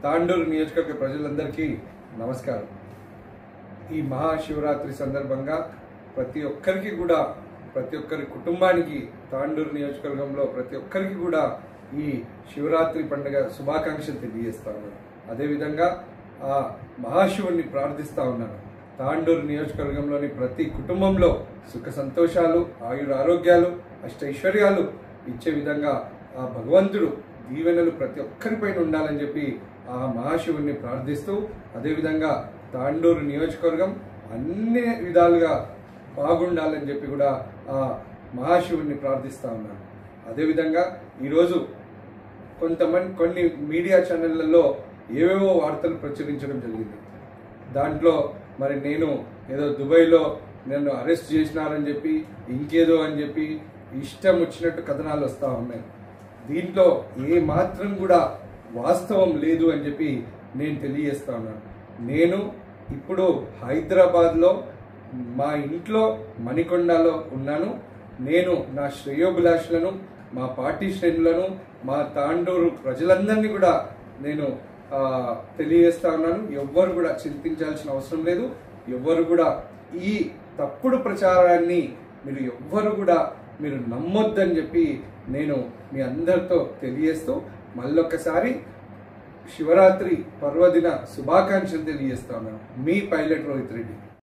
తాండూరు నియోజకవర్గ ప్రజలందరికీ నమస్కారం. ఈ మహాశివరాత్రి సందర్భంగా ప్రతి ఒక్కరి కుటుంబానికి తాండూరు నియోజకవర్గంలో ప్రతి ఒక్కరికి కూడా ఈ శివరాత్రి పండుగ శుభాకాంక్షలు తెలియజేస్తా ఉన్నాను. అదేవిధంగా ఆ మహాశివుణ్ణి ప్రార్థిస్తా ఉన్నాను. తాండూరు నియోజకవర్గంలోని ప్రతి కుటుంబంలో సుఖ సంతోషాలు, ఆయుర ఆరోగ్యాలు, అష్టైశ్వర్యాలు ఇచ్చే విధంగా ఆ భగవంతుడు దీవెనలు ప్రతి ఒక్కరిపైన ఉండాలని చెప్పి ఆ మహాశివుణ్ణి ప్రార్థిస్తూ, అదేవిధంగా తాండూరు నియోజకవర్గం అన్ని విధాలుగా బాగుండాలని చెప్పి కూడా ఆ మహాశివుణ్ణి ప్రార్థిస్తా ఉన్నాను. అదేవిధంగా ఈరోజు కొన్ని మీడియా ఛానళ్లలో ఏవేవో వార్తలు ప్రచురించడం జరిగింది. దాంట్లో మరి నేను ఏదో దుబాయ్లో నన్ను అరెస్ట్ చేసినారని చెప్పి ఇంకేదో అని చెప్పి ఇష్టం వచ్చినట్టు కథనాలు వస్తూ ఉన్నాయి. దీంట్లో ఏ మాత్రం కూడా వాస్తవం లేదు అని చెప్పి నేను తెలియజేస్తా ఉన్నాను. నేను ఇప్పుడు హైదరాబాద్లో మా ఇంట్లో మణికొండలో ఉన్నాను. నేను నా శ్రేయోభిలాషులను, మా పార్టీ శ్రేణులను, మా తాండూరు ప్రజలందరినీ కూడా నేను తెలియజేస్తా ఉన్నాను. ఎవ్వరు కూడా చింతించాల్సిన అవసరం లేదు. ఎవ్వరు కూడా ఈ తప్పుడు ప్రచారాన్ని మీరు నమ్మొద్దని చెప్పి నేను మీ అందరితో తెలియజేస్తూ మళ్ళొక్కసారి శివరాత్రి పర్వదిన శుభాకాంక్షలు తెలియజేస్తా ఉన్నాను. మీ పైలట్ రోహిత్ రెడ్డి.